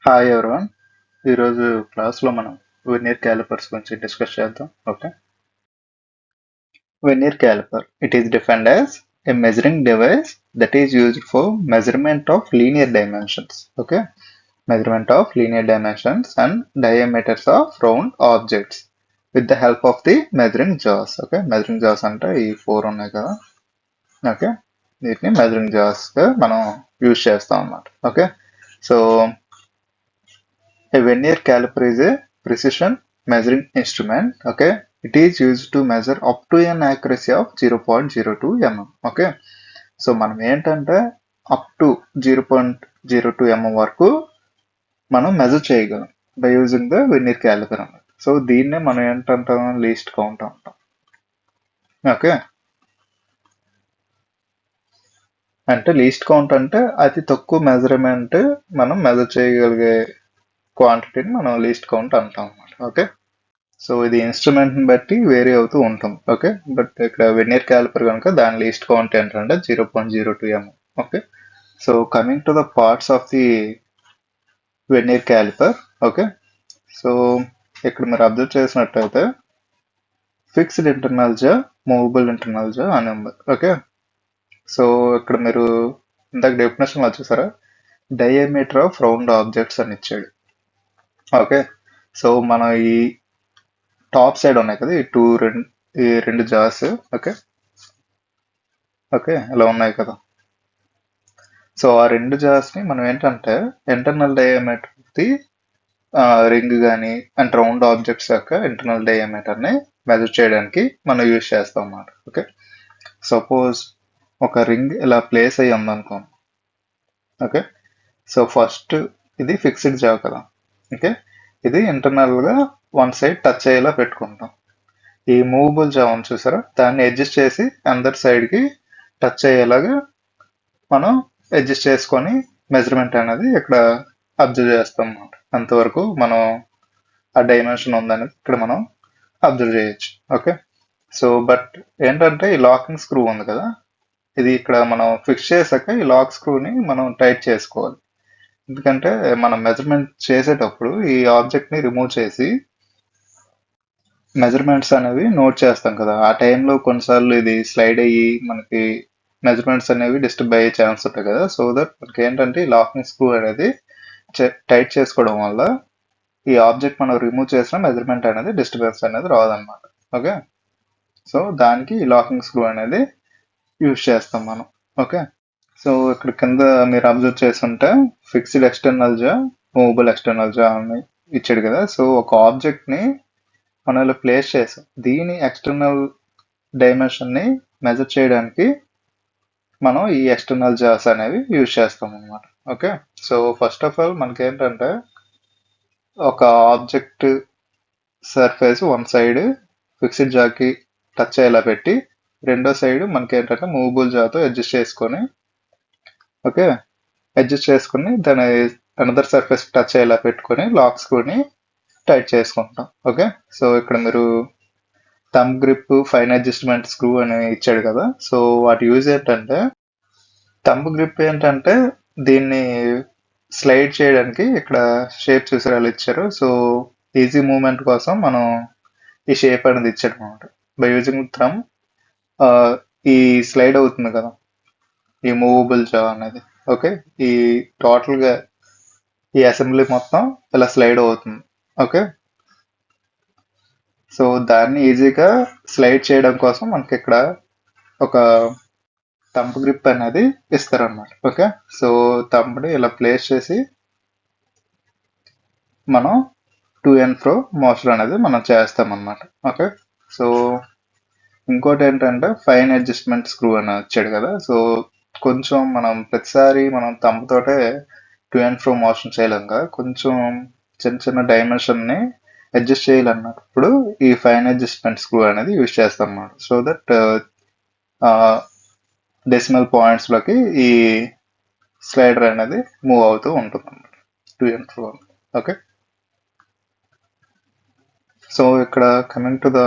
Hi everyone. ఈరోజు క్లాస్లో మనం వెర్నియర్ క్యాలిపర్స్ గురించి డిస్కస్ చేద్దాం. Okay. Vernier calliper it is defined as a measuring device that is used for measurement of linear dimensions. Okay, measurement of linear dimensions and diameters of round objects with the help of the measuring jaws. Okay, measuring jaws అంటే ఈ 4 ఉన్నాయి కదా. Okay, వీటిని measuring Jos గా మనం use చేస్తాం అన్నమాట. Okay, so a vernier caliper is a precision measuring instrument. Okay, it is used to measure up to an accuracy of 0.02 mm. Okay, so మనం ఏంటంటే అప్ టు 0.02 mm వరకు మనం measure చేయగలం by using the vernier calliper అన్నమాట. So దీన్నే మనం ఏంటంటాం, least count అంటాం. Okay, అంటే లీస్ట్ కౌంట్ అంటే అతి తక్కువ మెజర్మెంట్ మనం మెజర్ చేయగలిగే క్వాంటిటీని మనం లీస్ట్ కౌంట్ అంటాం అన్నమాట. ఓకే, సో ఇది ఇన్స్ట్రుమెంట్ ని బట్టి వేరీ అవుతూ ఉంటుంది. ఓకే, బట్ ఇక్కడ వెర్నియర్ క్యాలిపర్ కనుక దాని లీస్ట్ కౌంట్ ఏంటంటే 0.02 mm. Okay, so coming to the parts of the vernier caliper. Okay, so ఇక్కడ మీరు అబ్జర్వ్ చేసినట్టయితే ఫిక్స్డ్ ఇంటర్నల్ జా, మూవబుల్ ఇంటర్నల్ జా అని ఉంది. ఓకే, సో ఇక్కడ మీరు ఇందాక డెఫినేషన్ వచ్చేసారా, డయామీటర్ ఆఫ్ రౌండ్ ఆబ్జెక్ట్స్ అని ఇచ్చాడు. ఓకే, సో మనం ఈ టాప్ సైడ్ ఉన్నాయి కదా ఈ రెండు జాస్. ఓకే ఓకే, ఇలా ఉన్నాయి కదా. సో ఆ రెండు జాస్ ని మనం ఏంటంటే ఇంటర్నల్ డయామీటర్ ది రింగ్ కానీ అండ్ రౌండ్ ఆబ్జెక్ట్స్ యొక్క ఇంటర్నల్ డయామీటర్ ని మెజర్ చేయడానికి మనం యూజ్ చేస్తాం అన్నమాట. ఓకే, సపోజ్ ఒక రింగ్ ఇలా ప్లేస్ అయ్యి ఉందనుకోండి. ఓకే, సో ఫస్ట్ ఇది ఫిక్స్డ్ జా కదా. ఓకే, ఇది ఇంటర్నల్ గా వన్ సైడ్ టచ్ అయ్యేలా పెట్టుకుంటాం. ఈ మూవబుల్ జా ఉంది చూసారా, దాన్ని అడ్జస్ట్ చేసి అందరి సైడ్ కి టచ్ అయ్యేలాగా మనం అడ్జస్ట్ చేసుకొని మెజర్మెంట్ అనేది ఇక్కడ అబ్జర్వ్ చేస్తాం అన్నమాట. అంతవరకు మనం ఆ డైమెన్షన్ ఉందనేది ఇక్కడ మనం అబ్జర్వ్ చేయొచ్చు. ఓకే, సో బట్ ఏంటంటే ఈ లాకింగ్ స్క్రూ ఉంది కదా, ఇది ఇక్కడ మనం ఫిక్స్ చేశాక ఈ లాక్ స్క్రూని మనం టైట్ చేసుకోవాలి. ఎందుకంటే మనం మెజర్మెంట్ చేసేటప్పుడు ఈ ఆబ్జెక్ట్ ని రిమూవ్ చేసి మెజర్మెంట్స్ అనేవి నోట్ చేస్తాం కదా, ఆ టైంలో కొన్నిసార్లు ఇది స్లైడ్ అయ్యి మనకి మెజర్మెంట్స్ అనేవి డిస్టర్బ్ అయ్యే ఛాన్స్ ఉంటాయి కదా. సో దట్ మనకి ఏంటంటే ఈ లాకింగ్ స్క్రూ అనేది టైట్ చేసుకోవడం వల్ల ఈ ఆబ్జెక్ట్ మనం రిమూవ్ చేసిన మెజర్మెంట్ అనేది డిస్టర్బెన్స్ అనేది రాదన్నమాట. ఓకే, సో దానికి ఈ లాకింగ్ స్క్రూ అనేది యూజ్ చేస్తాం మనం. ఓకే, సో ఇక్కడ కింద మీరు అబ్జర్వ్ చేస్తుంటే ఫిక్స్డ్ ఎక్స్టర్నల్ జా, మూవబుల్ ఎక్స్టర్నల్ జా అని ఇచ్చాడు కదా. సో ఒక ఆబ్జెక్ట్ ని మనం ఇలా ప్లేస్ చేసాం, దీని ఎక్స్టర్నల్ డైమెన్షన్ ని మెజర్ చేయడానికి మనం ఈ ఎక్స్టర్నల్ జాస్ అనేవి యూజ్ చేస్తాం అనమాట. Okay, so first of all మనకి ఏంటంటే ఒక object surface one side fixed జాకి టచ్ అయ్యేలా పెట్టి రెండో సైడ్ మనకి ఏంటంటే మూవబుల్ జాతో అడ్జస్ట్ చేసుకొని, ఓకే, అడ్జస్ట్ చేసుకుని దాని అనదర్ సర్ఫేస్ టచ్ అయ్యేలా పెట్టుకొని లాక్ స్క్రూని టైట్ చేసుకుంటాం. ఓకే, సో ఇక్కడ మీరు thumb grip, fine adjustment screw అని ఇచ్చాడు కదా. సో వాటి యూజ్ ఏంటంటే థంబ్ గ్రిప్ ఏంటంటే దీన్ని స్లైడ్ చేయడానికి ఇక్కడ షేప్ చూసారు ఇచ్చారు. సో ఈజీ మూవ్మెంట్ కోసం మనం ఈ షేప్ అనేది ఇచ్చాడు అనమాట. బై యూజింగ్ థంబ్ ఈ స్లైడ్ అవుతుంది కదా ఈ మూవబుల్ జా అనేది. ఓకే, ఈ టోటల్ గా ఈ అసెంబ్లీ మొత్తం ఇలా స్లైడ్ అవుతుంది. ఓకే, సో దాన్ని ఈజీగా స్లైడ్ చేయడం కోసం మనకి ఇక్కడ ఒక థంబ్ గ్రిప్ అనేది ఇస్తారనమాట. ఓకే, సో థంబ్ని ఇలా ప్లేస్ చేసి మనం టు అండ్ ఫ్రో మోషన్ అనేది మనం చేస్తాం అన్నమాట. ఓకే, సో ఇంకోటి ఏంటంటే ఫైన్ అడ్జస్ట్మెంట్ స్క్రూ అని వచ్చాడు కదా. సో కొంచెం మనం ప్రతిసారి మనం థంబ్ తోటే టు అండ్ ఫ్రో మోషన్ చేయలేం కదా, కొంచెం చిన్న చిన్న డైమెన్షన్ ని అడ్జస్ట్ చేయాలన్నప్పుడు ఈ ఫైన్ అడ్జస్ట్మెంట్ స్క్రూ అనేది యూజ్ చేస్తాం అన్నమాట. సో దట్ డెసిమల్ పాయింట్స్ లోకి ఈ స్లైడర్ అనేది మూవ్ అవుతూ ఉంటుంది అన్నమాట, to and fro. Okay, so ఇక్కడ కమింగ్ టు ద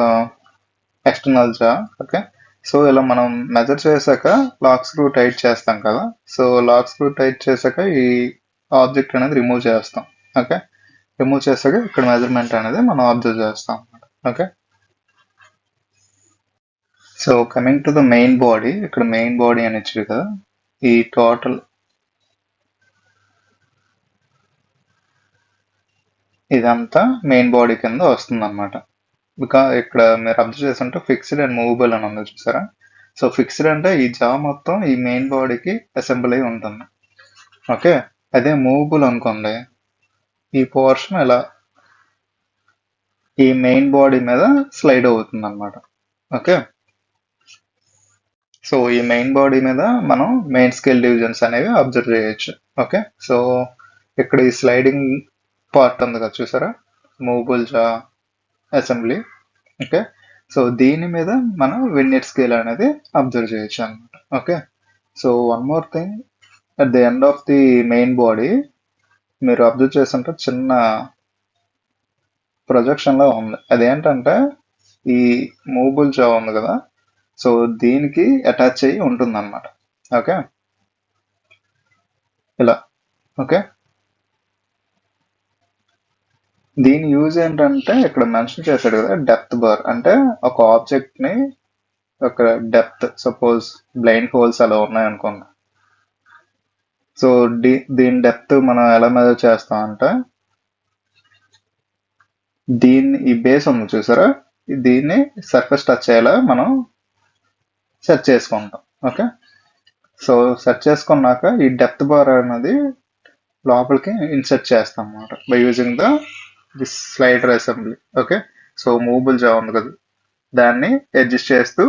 ఎక్స్టర్నల్ జా. ఓకే, సో ఇలా మనం మెజర్ చేశాక లాక్ స్క్రూ టైట్ చేస్తాం కదా. సో లాక్ స్క్రూ టైట్ చేశాక ఈ ఆబ్జెక్ట్ అనేది రిమూవ్ చేస్తాం. ఓకే, రిమూవ్ చేసాక ఇక్కడ మెజర్మెంట్ అనేది మనం అబ్జర్వ్ చేస్తాం అన్నమాట. Okay, so coming to the main body, ఇక్కడ మెయిన్ బాడీ అని ఇచ్చారు కదా, ఈ టోటల్ ఇదంతా మెయిన్ బాడీ కింద వస్తుంది అనమాట. ఇక్కడ మీరు అబ్జర్వ్ చేస్తుంటే ఫిక్స్డ్ అండ్ మూవబుల్ అని ఉంది చూసారా. సో ఫిక్స్డ్ అంటే ఈ జా మొత్తం ఈ మెయిన్ బాడీకి అసెంబుల్ అయి ఉంటుంది. ఓకే, అదే మూవబుల్ అనుకోండి, ఈ పోర్షన్ ఇలా ఈ మెయిన్ బాడీ మీద స్లైడ్ అవుతుంది అనమాట. ఓకే, సో ఈ మెయిన్ బాడీ మీద మనం మెయిన్ స్కేల్ డివిజన్స్ అనేవి అబ్జర్వ్ చేయొచ్చు. ఓకే, సో ఇక్కడ ఈ స్లైడింగ్ పార్ట్ ఉంది కదా చూసారా, మూవబుల్ జా అసెంబ్లీ. ఓకే, సో దీని మీద మనం వెర్నియర్ స్కేల్ అనేది అబ్జర్వ్ చేయొచ్చు అనమాట. Okay, so one more thing, at the end of the main body మీరు అబ్జర్వ్ చేస్తుంటే చిన్న ప్రొజెక్షన్ లో ఉంది. అదేంటంటే ఈ మూవబుల్ జా ఉంది కదా, సో దీనికి అటాచ్ అయ్యి ఉంటుంది అనమాట. ఓకే, ఇలా. ఓకే, దీని యూజ్ ఏంటంటే ఇక్కడ మెన్షన్ చేశాడు కదా, డెప్త్ బార్ అంటే ఒక ఆబ్జెక్ట్ ని ఒక డెప్త్, సపోజ్ బ్లైండ్ హోల్స్ అలా ఉన్నాయనుకోండి. సో దీని డెప్త్ మనం ఎలా మెజర్ చేస్తాం అంటే, దీన్ని ఈ బేస్ ఉంది చూసారా, దీన్ని సర్ఫేస్ టచ్ అయ్యేలా మనం సెట్ చేసుకుంటాం. ఓకే, సో సెట్ చేసుకున్నాక ఈ డెప్త్ బార్ అనేది లోపలికి ఇన్సర్ట్ చేస్తాం అన్నమాట by using this slider assembly. Okay, so movable జా ఉంది కదా, దాన్ని అడ్జస్ట్ చేస్తూ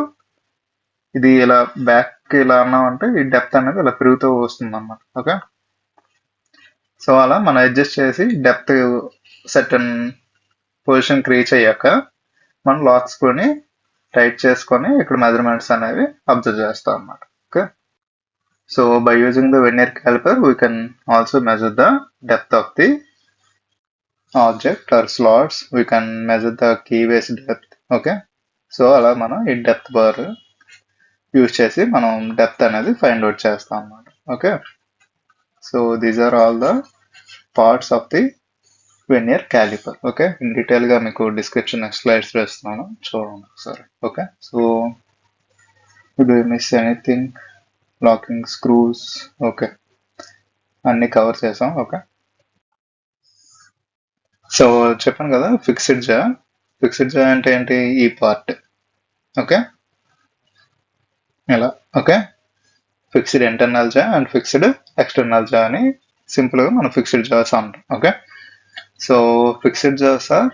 ఇది ఇలా బ్యాక్ ఇలా అన్నామంటే ఈ డెప్త్ అనేది ఇలా పెరుగుతూ వస్తుంది అన్నమాట. ఓకే, సో అలా మనం అడ్జస్ట్ చేసి డెప్త్ సర్టన్ పొజిషన్కి రీచ్ అయ్యాక మనం లాక్ స్క్రూని టైట్ చేసుకొని ఇక్కడ మెజర్మెంట్స్ అనేవి అబ్జర్వ్ చేస్తాం అన్నమాట. Okay, so by using the vernier caliper we can also measure the depth of the object or slots, we can measure the key base depth. Okay, so అలా మనం ఈ depth bar use చేసి మనం depth అనేది find out చేస్తాం అన్నమాట. Okay, so these are all the parts of the vernier caliper. Okay, in detail గా మీకు డిస్క్రిప్షన్ నెక్స్ట్ స్లైడ్స్ వేస్తున్నాను, చూడండి ఒకసారి. Okay, so do you miss anything, locking screws, okay అన్ని కవర్ చేసాం. ఓకే, సో చెప్పాను కదా ఫిక్స్డ్ జా. ఫిక్స్డ్ జా అంటే ఏంటి, ఈ పార్ట్. ఓకే, ఇలా. Okay, fixed internal jaw and fixed external jaw అని సింపుల్ గా మనం ఫిక్స్డ్ జాస్ అంటాం. Okay, so fixed Jos are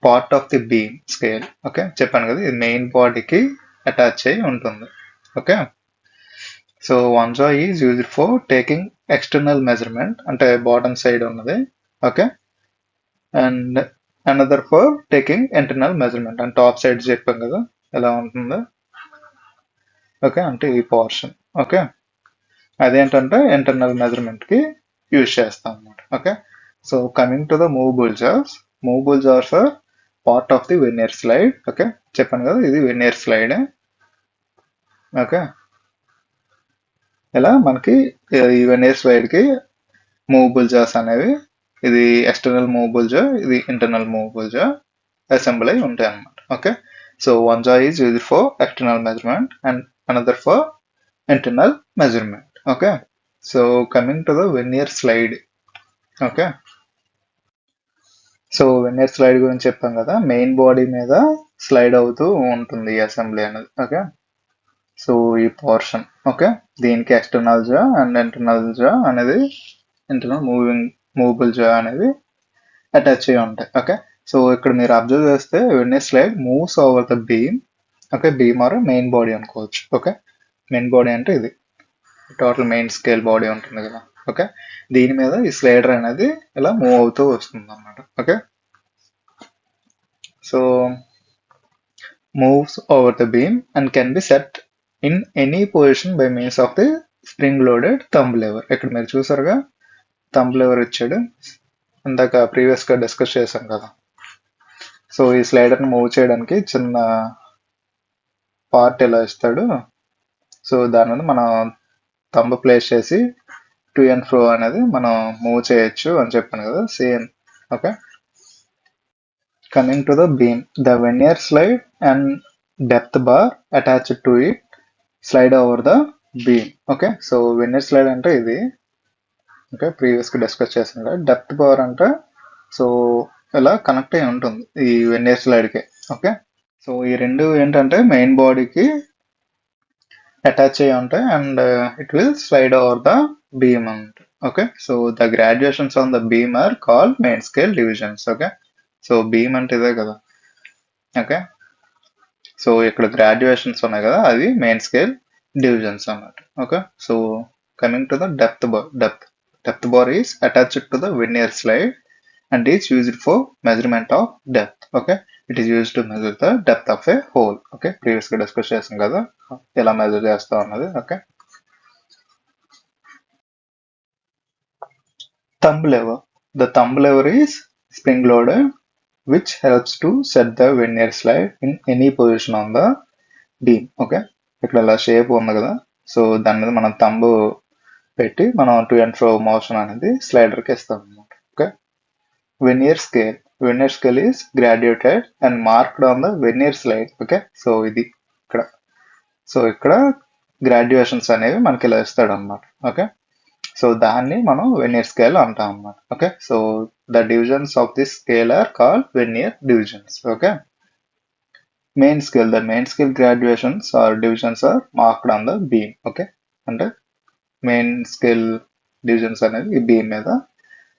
part of the beam scale. Okay, చెప్పాను కదా ఇది మెయిన్ బాడీకి అటాచ్ అయి ఉంటుంది. Okay, so one jaw is used for taking external measurement అంటే బాటమ్ సైడ్ ఉన్నది. Okay, and another for taking internal measurement అంటే top side చెప్పాం కదా ఎలా ఉంటుందో. ఓకే, అంటే ఈ పోర్షన్. ఓకే, అదేంటంటే ఇంటర్నల్ మెజర్మెంట్ కి యూజ్ చేస్తాం అన్నమాట. Okay, so coming to the movable జార్స్. మూవబుల్ జార్స్ are part of the vernier slide. Okay, చెప్పాను కదా ఇది వెర్నియర్ స్లైడ్. ఓకే, ఇలా మనకి ఈ వెర్నియర్ స్లైడ్ కి మూవబుల్ జార్స్ అనేవి, ఇది ఎక్స్టర్నల్ మూవబుల్ జా, ఇది ఇంటర్నల్ మూవబుల్ జా అసెంబుల్ అయి ఉంటాయి అన్నమాట. Okay, so one jaw is used for external measurement and another for internal measurement. Okay, so coming to the vernier slide. Okay, so vernier slide గురించి చెప్పాం కదా, మెయిన్ బాడీ మీద స్లైడ్ అవుతూ ఉంటుంది ఈ అసెంబ్లీ అనేది. ఓకే, సో ఈ portion. Okay, దీనికి ఎక్స్టర్నల్ జా అండ్ ఇంటర్నల్ జా అనేది, ఇంటర్నల్ మూవబుల్ జా అనేది అటాచ్ అయ్యి ఉంటాయి. ఓకే, సో ఇక్కడ మీరు అబ్జర్వ్ చేస్తే vernier slide moves over the beam. Okay, beam or main body అనుకోవచ్చు. ఓకే, మెయిన్ బాడీ అంటే ఇది టోటల్ మెయిన్ స్కేల్ బాడీ ఉంటుంది కదా. ఓకే, దీని మీద ఈ స్లైడర్ అనేది ఇలా మూవ్ అవుతూ వస్తుంది అన్నమాట. Okay, so moves over the beam and can be set in any position by means of the spring loaded thumb lever. ఇక్కడ మీరు చూసారుగా థంబ్ లెవర్ ఇచ్చాడు, ఇందాక ప్రీవియస్ గా డిస్కస్ చేశాం కదా. సో ఈ స్లైడర్ ని మూవ్ చేయడానికి చిన్న పార్ట్ ఇలా ఇస్తాడు. సో దాని మీద మనం థంబ్ ప్లేస్ చేసి టు అండ్ ఫ్రో అనేది మనం మూవ్ చేయొచ్చు అని చెప్పాను కదా. Same Okay, coming to the beam, the vernier slide and depth bar attached to it slide over the beam. Okay, so vernier slide అంటే ఇది. ఓకే, ప్రీవియస్ గా డిస్కస్ చేసాం కదా. డెప్త్ బార్ అంటే సో ఇలా కనెక్ట్ అయి ఉంటుంది ఈ వెన్నెర్ స్లైడ్ కి. ఓకే, సో ఈ రెండు ఏంటంటే మెయిన్ బాడీకి అటాచ్ అయ్యి ఉంటాయి and it will slide over the beam అంట. Okay, so the graduations on the beam are call main scale divisions. Okay, so beam అంటే ఇదే కదా. ఓకే, సో ఇక్కడ గ్రాడ్యుయేషన్స్ ఉన్నాయి కదా, అది మెయిన్ స్కేల్ డివిజన్స్ అన్నమాట. Okay, so coming to the depth bar is attached to the vernier slide and is used for measurement of depth. Okay, it is used to measure the depth of a hole. Okay, previous గా discuss చేసాం కదా ఎలా measure చేస్తాం అన్నది. Okay, thumb lever. The thumb lever is spring loaded which helps to set the vernier slide in any position on the beam. Okay, ఇక్కడ ఇలా shape ఉంది కదా, సో దాని మీద మనం తంబు పెట్టి మనం టు అండ్ ఫ్రో మోషన్ అనేది స్లైడర్కి ఇస్తాం అనమాట. Okay, vernier scale is graduated and marked on the vernier slide. Okay, so ఇది ఇక్కడ, సో ఇక్కడ గ్రాడ్యుయేషన్స్ అనేవి మనకి ఇలా ఇస్తాడు అనమాట. ఓకే, సో దాన్ని మనం వెర్నియర్ స్కేల్ అంటాం అనమాట. Okay, so the divisions of this scale are call vernier divisions. Okay, the main scale graduations or divisions are marked on the beam. Okay, అంటే మెయిన్ స్కేల్ డివిజన్స్ అనేది ఈ beam మీద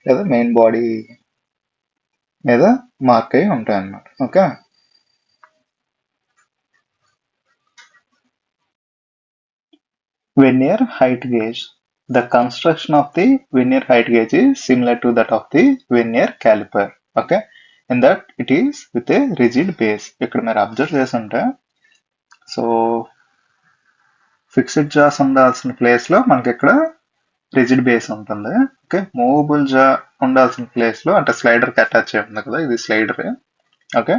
లేదా main body మీద mark అయి ఉంటాయి అన్నమాట. Okay, vernier height gauge. The construction of the vernier height gauge is similar to that of the vernier caliper. Okay, in that it is with a rigid base. ఇక్కడ మీరు observe చేస్తుంటే so fixed Jos ఉండాల్సిన place లో మనకి ఇక్కడ rigid base ఉంటుంది. Okay, movable జా ఉండాల్సిన ప్లేస్ లో అంటే స్లైడర్ కి అటాచ్ అయి ఉంది కదా, ఇది స్లైడర్. ఓకే,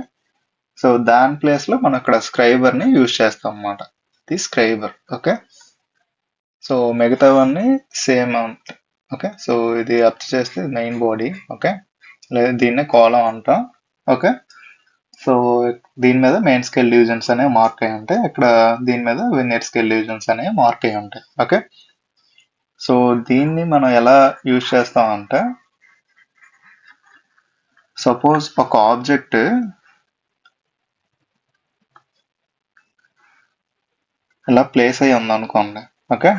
సో దాని ప్లేస్ లో మనం ఇక్కడ స్క్రైబర్ ని యూజ్ చేస్తాం అన్నమాట. ఇది స్క్రైబర్. ఓకే, సో మిగతావన్నీ సేమ్ ఉంటాయి. ఓకే, సో ఇది అప్ చేస్తే మెయిన్ బాడీ. ఓకే, లేదా దీన్నే కాలం అంటాం. ఓకే, సో దీని మీద మెయిన్ స్కేల్ డివిజన్స్ అనేవి మార్క్ అయి ఉంటాయి, ఇక్కడ దీని మీద వెర్నియర్ స్కేల్ డివిజన్స్ అనేవి మార్క్ అయి ఉంటాయి. ఓకే, సో దీన్ని మనం ఎలా యూజ్ చేస్తాం అంటే సపోజ్ ఒక ఆబ్జెక్ట్ ఇలా ప్లేస్ అయ్యి ఉంది అనుకోండి. ఓకే,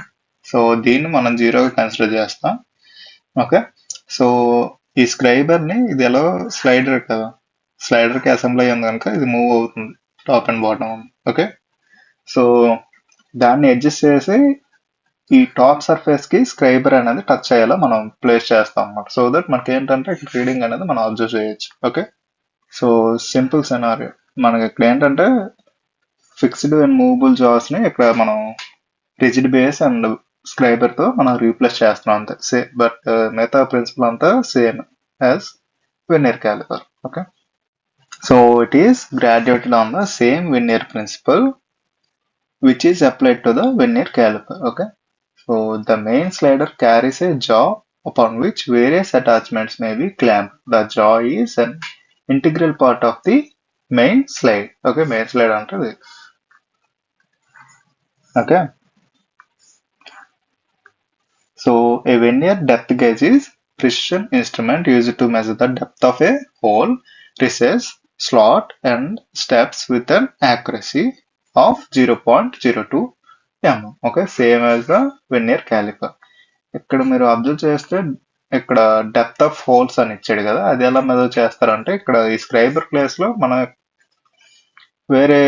సో దీన్ని మనం జీరోగా కన్సిడర్ చేస్తాం. ఓకే, సో ఈ స్క్రైబర్ ని ఇది ఎలా స్లైడర్ కదా, స్లైడర్ కి అసెంబ్లీ అయ్యింది కనుక ఇది మూవ్ అవుతుంది top and bottom. Okay, so దాన్ని అడ్జస్ట్ చేసి ఈ టాప్ సర్ఫేస్ కి స్క్రైబర్ అనేది టచ్ అయ్యేలా మనం ప్లేస్ చేస్తాం అన్నమాట. సో దట్ మనకి ఏంటంటే రీడింగ్ అనేది మనం అబ్జర్వ్ చేయొచ్చు. ఓకే, సో సింపుల్ సినారియో మనకి ఇక్కడ ఏంటంటే ఫిక్స్డ్ అండ్ మూవబుల్ జాస్ ని ఇక్కడ మనం రిజిడ్ బేస్ అండ్ స్క్రైబర్ తో మనం రీప్లేస్ చేస్తున్నాం అంతే. బట్ మిగతా ప్రిన్సిపల్ అంతా same as vernier caliper. Okay, so it is graduated on the same vernier principle which is applied to the vernier caliper. Okay, so the main slider carries a jaw upon which various attachments may be clamped. The jaw is an integral part of the main slide. Okay, main slide అంటే ఇది. Okay, so a vernier depth gauge is precision instrument used to measure the depth of a hole, recess, slot and steps with an accuracy of 0.02 mm. Okay, same as the vernier calliper. ఇక్కడ మీరు observe చేస్తే ఇక్కడ depth of holes అని ఇచ్చాడు కదా, అది ఎలా measure చేస్తారంటే ఇక్కడ ఈ స్క్రైబర్ ప్లేస్ లో మనం వేరే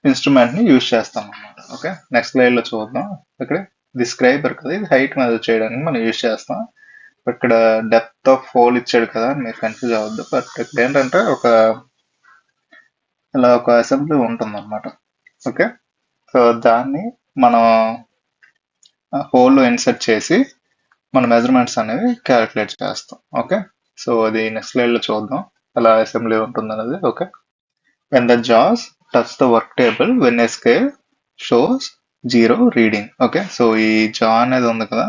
ఇన్స్ట్రుమెంట్ ని యూజ్ చేస్తాం అన్నమాట. ఓకే, నెక్స్ట్ స్లైడ్ లో చూద్దాం. ఇక్కడ ఇది స్క్రైబర్ కదా, ఇది హైట్ మెజర్ చేయడానికి మనం యూజ్ చేస్తాం. ఇక్కడ డెప్త్ ఆఫ్ హోల్ ఇచ్చాడు కదా, మీరు కన్ఫ్యూజ్ అవ్వద్దు. బట్ ఇక్కడ ఏంటంటే ఇలా ఒక అసెంబ్లీ ఉంటుంది అనమాట. ఓకే, సో దాన్ని మనం హోల్లో ఇన్సర్ట్ చేసి మన మెజర్మెంట్స్ అనేవి క్యాలిక్యులేట్ చేస్తాం. ఓకే, సో అది నెక్స్ట్ స్లైడ్ లో చూద్దాం ఎలా అసెంబ్లీ ఉంటుంది అనేది. Okay, when the jaws touch the work table when a scale shows 0 reading. Okay, so ఈ జా అనేది ఉంది కదా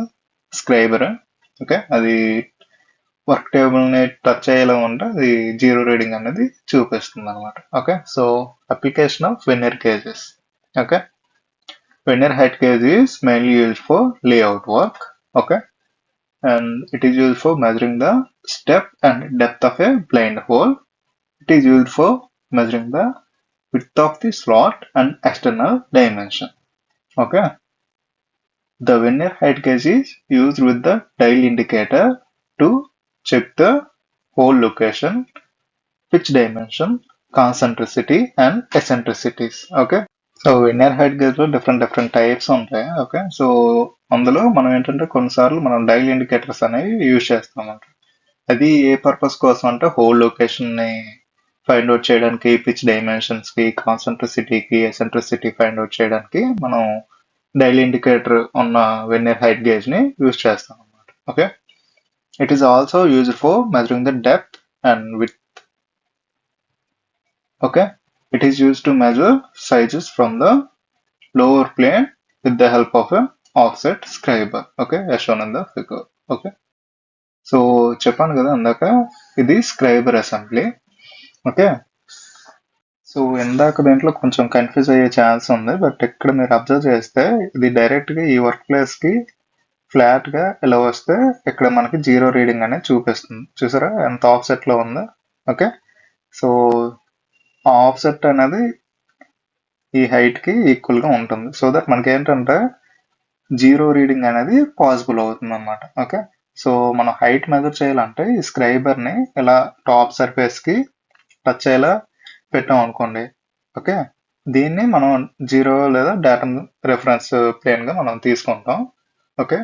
స్క్రైబర్. ఓకే, అది వర్క్ టేబుల్ని టచ్ అయ్యేలా ఉంటే అది 0 రీడింగ్ అనేది చూపిస్తుంది అనమాట. Okay, so application of vernier gauges. Okay, vernier height gauge is mainly used for layout work. Okay, and it is used for measuring the step and depth of a blind hole. It is used for measuring the width of the slot and external dimension. Okay, the vernier height gauge is used with the dial indicator to check the hole location, pitch dimension, concentricity and eccentricities. Okay, so veneer height gauge లో different types ఉంటాయి. Okay, so అందులో మనం ఏంటంటే కొన్నిసార్లు మనం dial indicators అనేవి use చేస్తామంట. అది ఏ purpose కోసం అంటే హోల్ లొకేషన్ ని ఫైండ్ అవుట్ చేయడానికి, పిచ్ డైమెన్షన్స్ కి, కాన్సెంట్రిసిటీకి, ఎసెంట్రిసిటీ ఫైండ్ అవుట్ చేయడానికి మనం డైల్ ఇండికేటర్ ఉన్న వెనియర్ హైట్ గేజ్ ని యూజ్ చేస్తాం అన్నమాట. Okay, it is also used for measuring the depth and width. Okay, it is used to measure sizes from the lower plane with the help of an offset scriber. Okay, as shown in the figure. Okay, so చెప్పాను కదా ఇందాక ఇది scriber assembly. Okay, so ఇందాక దీంట్లో కొంచెం confuse అయ్యే chance ఉంది, but ఇక్కడ మీరు అబ్జర్వ్ చేస్తే ఇది డైరెక్ట్ గా ఈ వర్క్ ప్లేస్ కి ఫ్లాట్ గా ఇలా వస్తే ఇక్కడ మనకి 0 రీడింగ్ అనేది చూపిస్తుంది. చూసారా ఎంత ఆఫ్సెట్ లో ఉందో. ఓకే, సో ఆఫ్సెట్ అనేది ఈ హైట్ కి ఈక్వల్ గా ఉంటుంది. సో దట్ మనకి ఏంటంటే 0 రీడింగ్ అనేది పాసిబుల్ అవుతుంది అనమాట. ఓకే, సో మనం హైట్ మెజర్ చేయాలంటే ఈ స్క్రైబర్ ని ఇలా టాప్ సర్ఫేస్ కి టచ్ అయ్యేలా పెట్టాం అనుకోండి. ఓకే, దీన్ని మనం 0 లేదా డేటా రెఫరెన్స్ ప్లేన్ గా మనం తీసుకుంటాం. ఓకే,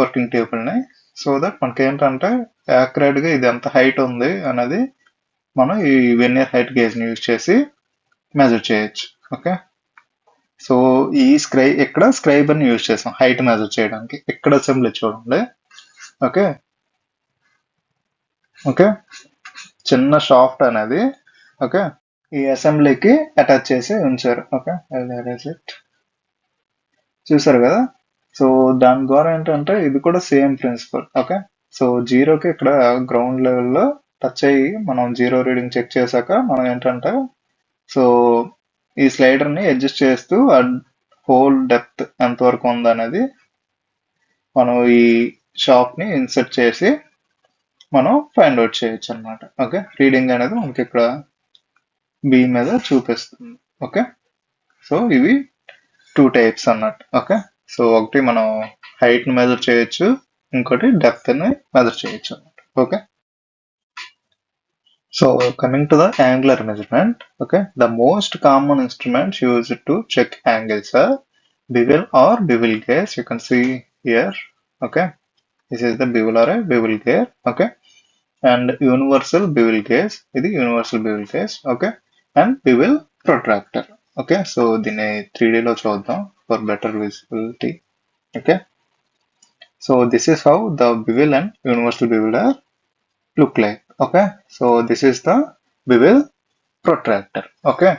వర్కింగ్ టేబుల్ ని. సో దట్ మనకి ఏంటంటే యాక్యురేట్ గా ఇది ఎంత హైట్ ఉంది అనేది మనం ఈ వెనియర్ హైట్ గేజ్ ని యూజ్ చేసి మెజర్ చేయొచ్చు. ఓకే, సో ఈ ఇక్కడ స్క్రైబర్ ని యూజ్ చేసాం హైట్ మెజర్ చేయడానికి. ఇక్కడ అసెంబ్లీ చూడండి. ఓకే, ఓకే, చిన్న షాఫ్ట్ అనేది ఓకే ఈ అసెంబ్లీకి అటాచ్ చేసి ఉంచారు. ఓకే, చూసారు కదా. సో దాని ద్వారా ఏంటంటే ఇది కూడా సేమ్ ప్రిన్సిపల్. ఓకే, సో 0కి ఇక్కడ గ్రౌండ్ లెవెల్లో టచ్ అయ్యి మనం 0 రీడింగ్ చెక్ చేశాక మనం ఏంటంటే సో ఈ స్లైడర్ ని అడ్జస్ట్ చేస్తూ ఆ హోల్ డెప్త్ ఎంత వరకు ఉందనేది మనం ఈ షాప్ ని ఇన్సర్ట్ చేసి మనం ఫైండ్ అవుట్ చేయొచ్చు అనమాట. ఓకే, రీడింగ్ అనేది మనకి ఇక్కడ బి మీద చూపిస్తుంది. ఓకే, సో ఇవి 2 టైప్స్ అన్నట్టు. ఓకే, సో ఒకటి మనం హైట్ ని మెజర్ చేయొచ్చు, ఇంకోటి డెప్త్ ని మెజర్ చేయొచ్చు అన్నమాట. Okay, so coming to the angular measurement. Okay, the most common instruments used to check angles are bevel or bevel gauge. You can see here. Okay, this is the bevel or a bevel gauge. Okay, and universal bevel gauge. This is universal bevel gauge. Okay, and bevel protractor. Okay, so దీన్ని 3D లో చూద్దాం for better visibility. Okay, so this is how the bevel and universal bevel are look like. Okay, so this is the bevel protractor. Okay,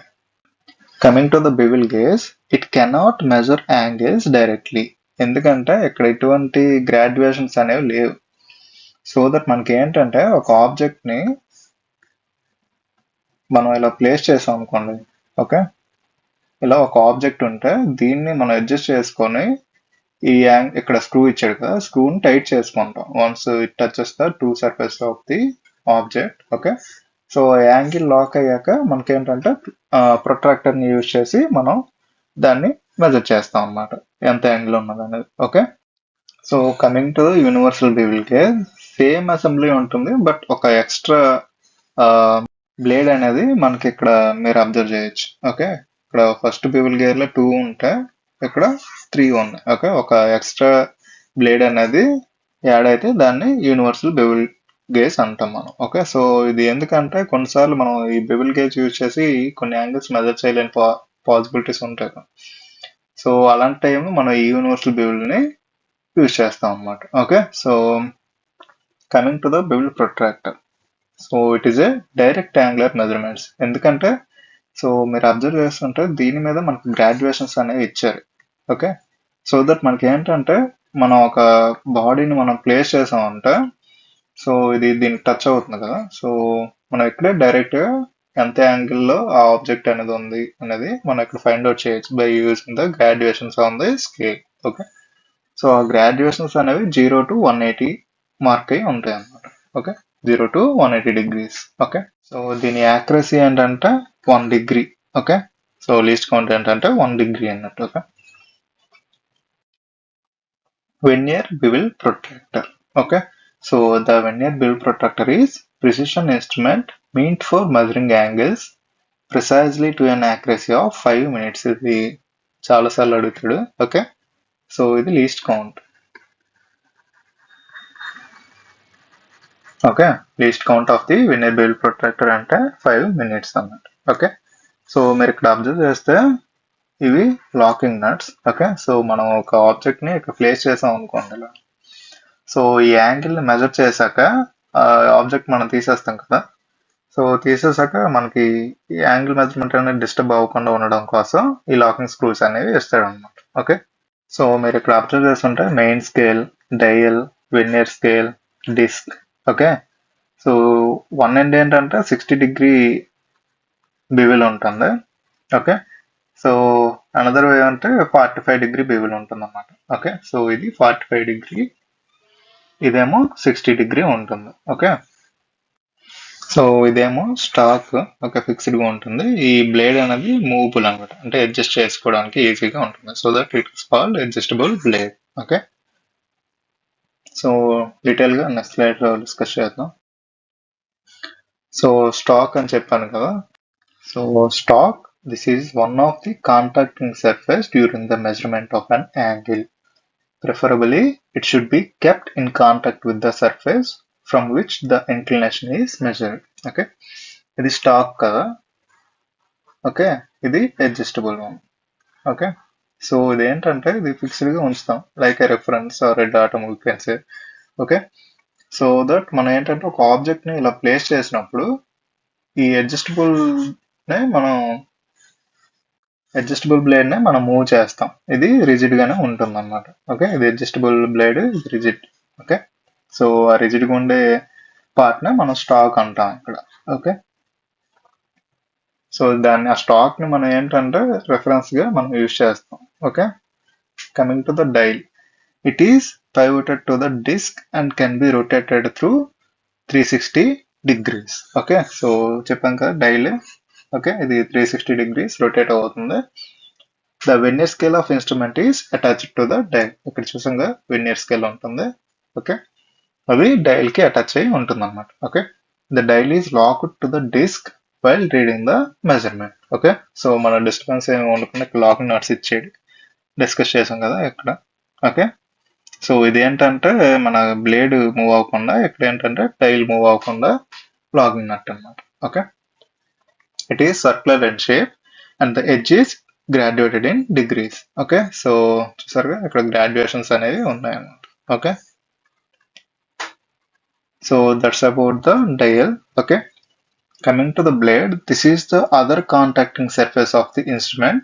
coming to the bevel gauge, it cannot measure angles directly. ఎందుకంటే ఇక్కడ ఎటువంటి graduations అనేవి లేవు. So that మనకి ఏంటంటే ఒక object ని మనం ఇలా ప్లేస్ చేసాం అనుకోండి. ఓకే, ఇలా ఒక ఆబ్జెక్ట్ ఉంటే దీన్ని మనం అడ్జస్ట్ చేసుకొని ఈ ఇక్కడ స్క్రూ ఇచ్చాడు కదా, స్క్రూని టైట్ చేసుకుంటాం once it touches the 2 surface of the object. Okay, so angle lock అయ్యాక మనకేంటంటే ప్రొట్రాక్టర్ ని యూజ్ చేసి మనం దాన్ని మెజర్ చేస్తాం అన్నమాట, ఎంత యాంగిల్ ఉన్నది అనేది. Okay, so coming to universal bevel gauge, same assembly ఉంటుంది, బట్ ఒక ఎక్స్ట్రా బ్లేడ్ అనేది మనకి ఇక్కడ మీరు అబ్జర్వ్ చేయొచ్చు. ఓకే, ఇక్కడ ఫస్ట్ బెవెల్ గేజ్ లో 2 ఉంటే ఇక్కడ 3 ఉన్నాయి. ఓకే, ఒక ఎక్స్ట్రా బ్లేడ్ అనేది యాడ్ అయితే దాన్ని యూనివర్సల్ బెవెల్ గేజ్ అంటాం మనం. ఓకే, సో ఇది ఎందుకంటే కొన్నిసార్లు మనం ఈ బెవెల్ గేజ్ యూజ్ చేసి కొన్ని యాంగిల్స్ మెజర్ చేయలేని పాసిబిలిటీస్ ఉంటాయి. సో అలాంటి టైం మనం ఈ యూనివర్సల్ బెవెల్ ని యూజ్ చేస్తాం అన్నమాట. Okay, so coming to the bevel protractor. So it is a direct angular measurements. ఎందుకంటే సో మీరు అబ్జర్వ్ చేస్తుంటే దీని మీద మనకి గ్రాడ్యుయేషన్స్ అనేవి ఇచ్చారు. ఓకే, సో దట్ మనకి ఏంటంటే మనం ఒక బాడీని మనం ప్లేస్ చేసామంటే సో ఇది దీనికి టచ్ అవుతుంది కదా. సో మనం ఇక్కడే డైరెక్ట్గా ఎంత యాంగిల్లో ఆ ఆబ్జెక్ట్ అనేది ఉంది అనేది మనం ఇక్కడ ఫైండ్ అవుట్ చేయొచ్చు by using the graduations on the scale. Okay, so ఆ గ్రాడ్యుయేషన్స్ అనేవి 0 to 180 మార్క్ అయి ఉంటాయి అన్నమాట. Okay, 0 to 180 degrees. Okay, so దీని యాక్యురసీ ఏంటంటే 1 degree. Okay, so least count ఏంటంటే 1 degree అన్నట్టు. Okay, vernier bevel protractor. Okay, so the vernier bevel protractor is precision instrument meant for measuring angles precisely to an accuracy of 5 minutes. ఇది చాలా సార్లు అడుగుతాడు. Okay, so ఇది least count. Okay, least count of the vernier bevel protractor అంటే 5 minutes అన్నమాట. Okay, so మీరు ఇక్కడ observe చేస్తే ఇవి లాకింగ్ నట్స్. ఓకే, సో మనం ఒక ఆబ్జెక్ట్ ని ఇక్కడ ప్లేస్ చేసాం అనుకోండి ఇలా. సో ఈ యాంగిల్ ని మెజర్ చేశాక ఆబ్జెక్ట్ మనం తీసేస్తాం కదా. సో తీసేసాక మనకి ఈ యాంగిల్ మెజర్మెంట్ అనేది డిస్టర్బ్ అవ్వకుండా ఉండడం కోసం ఈ లాకింగ్ స్క్రూస్ అనేవి ఇస్తాడు అనమాట. ఓకే, సో మీరు ఇక్కడ అబ్జర్వ్ చేస్తుంటే main scale, dial, vernier scale, disc. Okay, so one end ఏంటంటే 60 degree బివిల్ ఉంటుంది. ఓకే, సో అనదర్ వే అంటే 45 degree బివిల్ ఉంటుంది అన్నమాట. ఓకే, సో ఇది 45 degree, ఇదేమో 60 degree ఉంటుంది. ఓకే, సో ఇదేమో స్టాక్. ఓకే, ఫిక్స్డ్ గా ఉంటుంది. ఈ బ్లేడ్ అనేది మూవబుల్ అనమాట, అంటే అడ్జస్ట్ చేసుకోవడానికి ఈజీగా ఉంటుంది. So that it is called adjustable blade. Okay, so detail గా నెక్స్ట్ స్లైడ్ లో డిస్కస్ చేద్దాం. సో స్టాక్ అని చెప్పాను కదా. So stock, this is one of the contacting surface during the measurement of an angle. Preferably, it should be kept in contact with the surface from which the inclination is measured. Okay, ఇది stock కదా. Okay, ఇది adjustable one. Okay, so ఇది ఏంటంటే ఇది fixed గా ఉంచుతాం like a reference or a data move can say. Okay, so that మనం ఏంటంటే ఒక ఆబ్జెక్ట్ ని ఇలా ప్లేస్ చేసినప్పుడు ఈ అడ్జస్టబుల్ బ్లేడ్ నే మనం మూవ్ చేస్తాం. ఇది రిజిడ్ గానే ఉంటుంది అనమాట. ఓకే, ఇది అడ్జస్టబుల్ బ్లేడ్, ఇది రిజిడ్. ఓకే, సో ఆ రిజిడ్ గా ఉండే పార్ట్ నే మనం స్టాక్ అంటాం ఇక్కడ. ఓకే, సో దాన్ని ఆ స్టాక్ ని మనం ఏంటంటే రెఫరెన్స్ గా మనం యూజ్ చేస్తాం. Okay, coming to the dial, it is pivoted to the disc and can be rotated through 360 degrees. Okay, so చెప్పాం కదా డైల్. ఓకే, ఇది 360 degrees రొటేట్ అవుతుంది. The vernier scale of instrument is attached to the dial. ఇక్కడ చూసాంగా vernier scale ఉంటుంది. Okay, అది dial కి attach అయి ఉంటుంది అనమాట. Okay, the dial is locked to the disc while reading the measurement. Okay, so మన డిస్టర్బెన్స్ ఏమి ఉండకుండా లాకింగ్ నట్స్ ఇచ్చేది డిస్కస్ చేసాం కదా ఇక్కడ. ఓకే, సో ఇది ఏంటంటే మన బ్లేడ్ మూవ్ అవ్వకుండా, ఇక్కడ ఏంటంటే డైల్ మూవ్ అవ్వకుండా లాకింగ్ నట్ అనమాట. Okay, it is circular in shape and the edge is graduated in degrees. Okay, so చూసారుగా ఇక్కడ గ్రాడ్యుయేషన్స్ అనేవి ఉన్నాయన్నమాట. Okay, so that's about the dial. Okay, coming to the blade, this is the other contacting surface of the instrument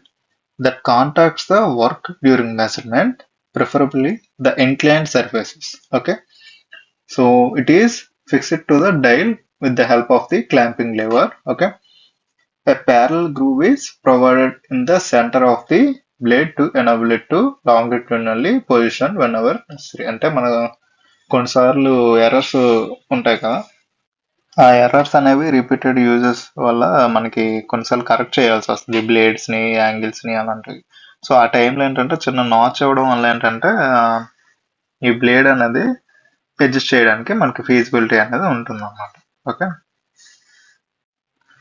that contacts the work during measurement, preferably the inclined surfaces. Okay, so it is fixed to the dial with the help of the clamping lever. Okay, a parallel groove is provided in the center of the blade to enable it to longitudinally position whenever necessary. అంటే మన కొన్నిసార్లు errors ఉంటాయి కదా, ఆ errors అనేవి repeated uses వల్ల మనకి కొన్నిసార్లు కరెక్ట్ చేయాల్సి వస్తుంది బ్లేడ్స్ ని, యాంగిల్స్ ని అలాంటివి. సో ఆ టైంలో ఏంటంటే చిన్న నాచ్ అవ్వడం వల్ల ఏంటంటే ఈ బ్లేడ్ అనేది అడ్జస్ట్ చేయడానికి మనకి ఫీజిబిలిటీ అనేది ఉంటుంది అన్నమాట. ఓకే,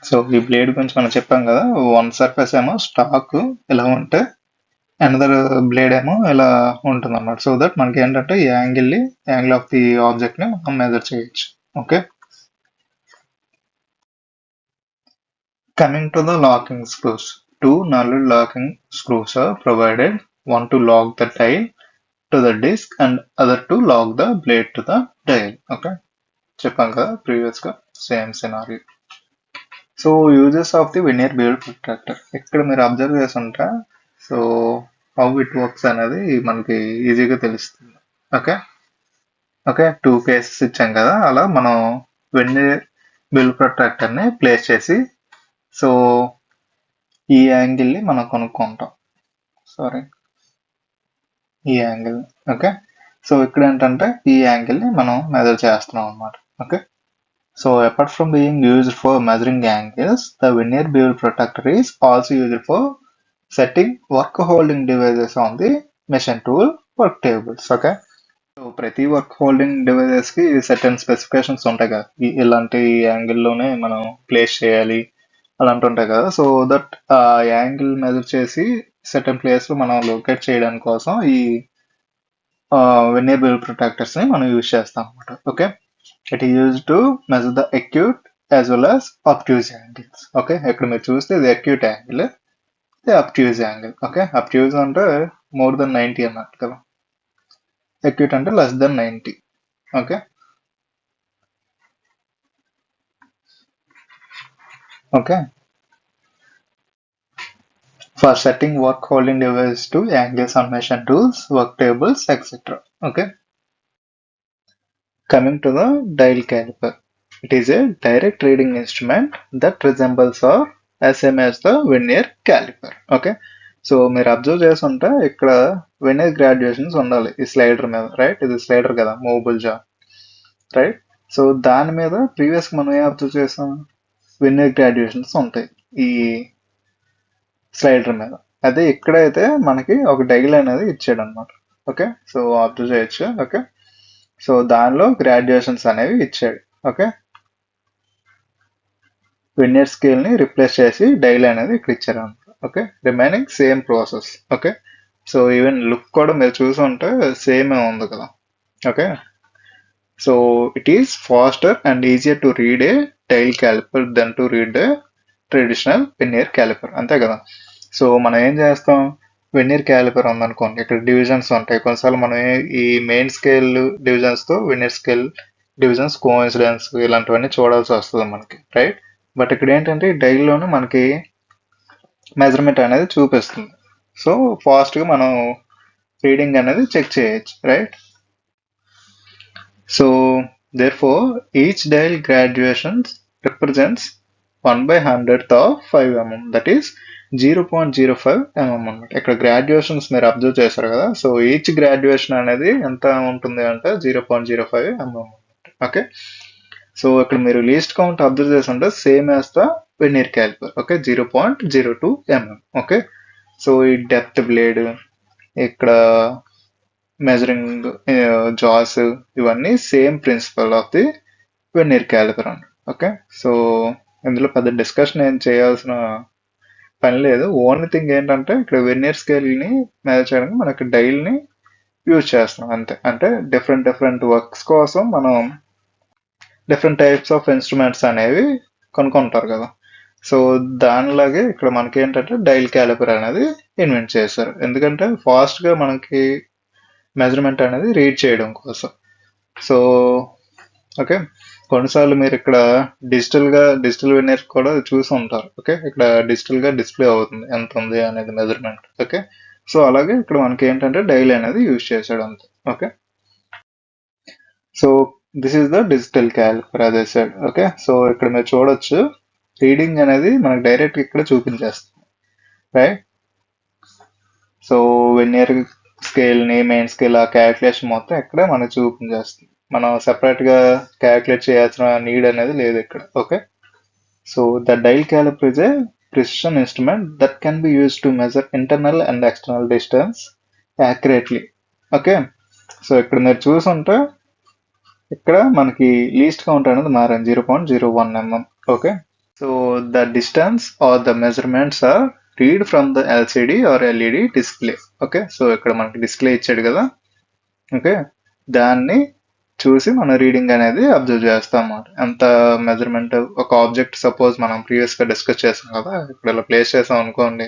సో ఈ బ్లేడ్ గురించి మనం చెప్పాం కదా, వన్ సర్ఫేస్ ఏమో స్టాక్ ఇలా ఉంటే అనదర్ బ్లేడ్ ఏమో ఇలా ఉంటుంది అన్నమాట. సో దట్ మనకి ఏంటంటే ఈ యాంగిల్ ఆఫ్ ది ఆబ్జెక్ట్ ని మనం మెజర్ చేయొచ్చు. Okay, coming to the locking screws, two knurled locking screws are provided, one to lock the dial to the disc and other to lock the blade to the dial. Okay, చెప్పాం కదా previous గా same scenario. So uses of the vernier bevel protractor ఇక్కడ మీరు observe చేస్తుంటే, so how it works అనేది మనకి ఈజీగా తెలుస్తుంది. ఓకే, ఓకే, 2 కేసెస్ ఇచ్చాం కదా, అలా మనం వెన్నీర్ బిల్ ప్రొట్రాక్టర్ని ప్లేస్ చేసి సో ఈ యాంగిల్ని మనం కనుక్కుంటాం. సారీ, ఈ యాంగిల్. ఓకే, సో ఇక్కడ ఏంటంటే ఈ యాంగిల్ని మనం మెజర్ చేస్తున్నాం అనమాట. Okay, so apart from being used for measuring angles, the vernier bevel protractor is also used for setting work holding devices on the machine tool work tables. Okay, so ప్రతి work holding devices కి certain specifications ఉంటాయి కదా, ఇలాంటి angle లోనే మనం place చేయాలి అలాంటి ఉంటాయి కదా. సో దట్ ఆ యాంగిల్ మెజర్ చేసి సర్టెన్ ప్లేస్ లో మనం లొకేట్ చేయడానికి కోసం ఈ వెనియర్ బెవెల్ ప్రొట్రాక్టర్స్ ని మనం యూజ్ చేస్తాం అనమాట. Okay, it is use to measure the acute as well as అబ్ట్యూజ్ angles. Okay, ఇక్కడ మీరు చూస్తే ఇది అక్యూట్ యాంగిల్, ఇది అబ్ట్యూజ్ యాంగిల్. ఓకే, అబ్ట్యూజ్ అంటే మోర్ దెన్ 90 అన్నట్టు కదా, అక్యూట్ అంటే less than 90. Okay, okay, for setting work holding device to angles on machine tools, work tables, etc. Okay, coming to the dial caliper. It is a direct reading instrument that resembles or same as the vernier caliper. Okay, so మీరు observe చేస్తుంటే ఇక్కడ veneer graduations ఉండాలి ఈ slider మీద, right? ఇది slider కదా, movable జా, right? So దాని మీద ప్రీవియస్ మనం ఏం అబ్జర్వ్ చేసాం, వెనియర్ గ్రాడ్యుయేషన్స్ ఉంటాయి ఈ స్లైడర్ మీద. అదే ఇక్కడైతే మనకి ఒక డైల్ అనేది ఇచ్చాడు అనమాట. ఓకే, సో అబ్జర్వ్ చేయొచ్చు. ఓకే, సో దానిలో గ్రాడ్యుయేషన్స్ అనేవి ఇచ్చాడు. ఓకే, వెనియర్ స్కేల్ ని రిప్లేస్ చేసి డైల్ అనేది ఇక్కడ ఇచ్చారు అనమాట. Okay, remaining same process. Okay, so even look కూడా మీరు చూసుంటే సేమ్ ఉంది కదా. Okay, so it is faster and easier to read a dial caliper than to read a traditional vernier caliper, అంతే కదా. సో మనం ఏం చేస్తాం, వెనియర్ క్యాలిపర్ ఉందనుకోండి, ఇక్కడ డివిజన్స్ ఉంటాయి. కొన్నిసార్లు మనం ఈ మెయిన్ స్కేల్ డివిజన్స్ తో వెనియర్ స్కేల్ డివిజన్స్ కోఇన్సిడెన్స్ ఇలాంటివన్నీ చూడాల్సి వస్తుంది మనకి, రైట్? బట్ ఇక్కడ ఏంటంటే డైల్లోనే మనకి మెజర్మెంట్ అనేది చూపిస్తుంది. సో ఫాస్ట్గా మనం రీడింగ్ అనేది చెక్ చేయొచ్చు, right? So therefore each dial graduations represents 1/100th of 5 mm, that is 0.05 mm అన్నమాట. ఇక్కడ గ్రాడ్యుయేషన్స్ మీరు అబ్జర్వ్ చేశారు కదా, సో ఈచ్ గ్రాడ్యుయేషన్ అనేది ఎంత ఉంటుంది అంటే 0.05 mm. ఓకే, సో ఇక్కడ మీరు లీస్ట్ కౌంట్ అబ్జర్వ్ చేస్తుంటే same as the veneer calliper. Okay, 0.02 mm. Okay, so ఈ డెప్త్ బ్లేడ్, ఇక్కడ మెజరింగ్ జాస్, ఇవన్నీ same principle of the veneer calliper అండి. ఓకే, సో ఇందులో పెద్ద డిస్కషన్ ఏం చేయాల్సిన పని లేదు. ఓన్లీ థింగ్ ఏంటంటే ఇక్కడ వెనియర్ స్కేల్ని మెజర్ చేయడానికి మనకి డైల్ని యూజ్ చేస్తున్నాం అంతే. అంటే డిఫరెంట్ వర్క్స్ కోసం మనం డిఫరెంట్ టైప్స్ ఆఫ్ ఇన్స్ట్రుమెంట్స్ అనేవి కొనుక్కుంటారు కదా. సో దానిలాగే ఇక్కడ మనకి ఏంటంటే డైల్ క్యాలిపర్ అనేది ఇన్వెంట్ చేశారు, ఎందుకంటే ఫాస్ట్గా మనకి మెజర్మెంట్ అనేది రీడ్ చేయడం కోసం. సో ఓకే, కొన్నిసార్లు మీరు ఇక్కడ డిజిటల్ వెనియర్ కూడా చూసి ఉంటారు. ఓకే, ఇక్కడ డిజిటల్గా డిస్ప్లే అవుతుంది ఎంత ఉంది అనేది మెజర్మెంట్. ఓకే, సో అలాగే ఇక్కడ మనకి ఏంటంటే డైల్ అనేది యూజ్ చేసాడు అంతే. Okay, so this is the digital calliper అదే సైడ్. ఓకే, సో ఇక్కడ మీరు చూడొచ్చు రీడింగ్ అనేది మనకు డైరెక్ట్ ఇక్కడ చూపించేస్తుంది, రైట్? సో వెనియర్ స్కేల్ ని, మెయిన్ స్కేల్, ఆ క్యాలిక్యులేషన్ మొత్తం ఇక్కడ మనకు చూపించేస్తుంది. మనం సెపరేట్ గా క్యాలిక్యులేట్ చేయాల్సిన నీడ్ అనేది లేదు ఇక్కడ. Okay, so the dial calliper is a precision instrument that can be used to measure internal and external distance accurately. Okay, so ఇక్కడ మీరు చూసుంటే ఇక్కడ మనకి లీస్ట్ కౌంట్ అనేది మారింది 0.01 mm. Okay, so the distance or the measurements are read from the LCD or LED display. Okay, so ఇక్కడ మనకి display ఇచ్చాడు కదా. ఓకే, దాన్ని చూసి మనం రీడింగ్ అనేది అబ్జర్వ్ చేస్తాం అన్నమాట. ఎంత మెజర్మెంట్, ఒక ఆబ్జెక్ట్ సపోజ్ మనం ప్రీవియస్ గా డిస్కస్ చేసాం కదా, ఇక్కడ ఇలా ప్లేస్ చేసాం అనుకోండి,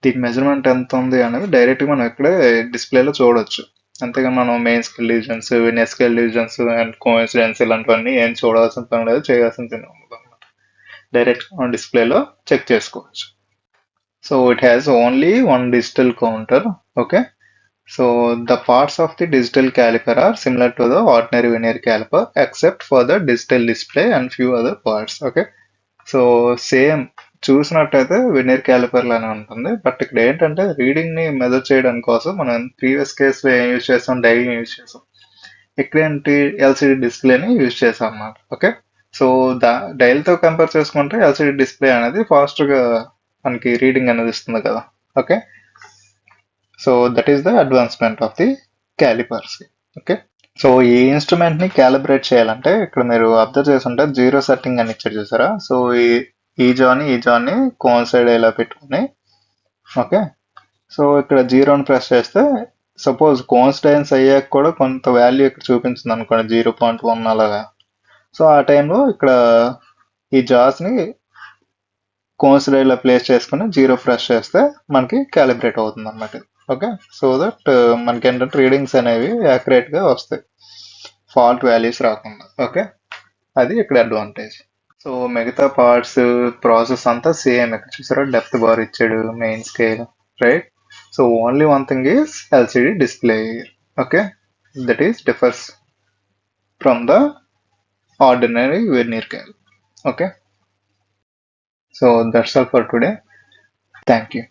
దీని మెజర్మెంట్ ఎంత ఉంది అనేది డైరెక్ట్ గా మనం ఇక్కడే డిస్ప్లేలో చూడొచ్చు. అంతేగాని మనం main scale divisions, veneer scale divisions and coincidence ఇలాంటివన్నీ ఏం చూడాల్సిన పని లేదు, చేయాల్సిన పని ఉండదు అనమాట. డైరెక్ట్ మనం డిస్ప్లేలో చెక్ చేసుకోవచ్చు. So it has only one digital counter. Okay, So the parts of the digital caliper are similar to the ordinary vernier caliper except for the digital display and few other parts. Okay. So same చూసినట్టయితే veneer calliper లానే ఉంటుంది. But ఇక్కడ ఏంటంటే reading ని measure చేయడం కోసం మనం previous కేసులో ఏం యూజ్ చేసాం, డైల్ యూజ్ చేసాం. ఇక్కడ ఏంటి ఎల్సిడి డిస్ప్లేని యూజ్ చేసాం అన్నమాట. ఓకే. సో డైల్ తో కంపేర్ చేసుకుంటే ఎల్సిడి డిస్ప్లే అనేది ఫాస్ట్ గా మనకి రీడింగ్ అనేది ఇస్తుంది కదా. Okay. So that is the advancement of the callipers. Okay. So ఈ ఇన్స్ట్రుమెంట్ ని క్యాలిబ్రేట్ చేయాలంటే ఇక్కడ మీరు అబ్జర్వ్ చేస్తుంటే 0 సెట్టింగ్ అని ఇచ్చారు చూసారా. సో ఈ జాన్ ని కోన్సైడ్ ఇలా పెట్టుకుని, ఓకే. సో ఇక్కడ 0ని ప్రెస్ చేస్తే సపోజ్ కోన్సిడెన్స్ అయ్యాక కూడా కొంత వాల్యూ ఇక్కడ చూపించింది అనుకోండి, 0.1 అలాగా. సో ఆ టైంలో ఇక్కడ ఈ జాస్ ని కోన్సిడర్ ఇలా ప్లేస్ చేసుకుని 0 ప్రెస్ చేస్తే మనకి క్యాలిబ్రేట్ అవుతుంది అన్నమాట. ఓకే. సో దట్ మనకి ఏంటంటే రీడింగ్స్ అనేవి యాక్యురేట్ గా వస్తాయి, ఫాల్ట్ వాల్యూస్ రాకుండా. ఓకే. అది ఇక్కడ అడ్వాంటేజ్. సో మిగతా పార్ట్స్ ప్రాసెస్ అంతా సేమ్. ఇక్కడ చూసారా డెప్త్ బార్ ఇచ్చాడు, main scale, right. So only one thing is LCD display. Okay. That is differs from the ordinary vernier caliper. Okay. So that's all for today. Thank you.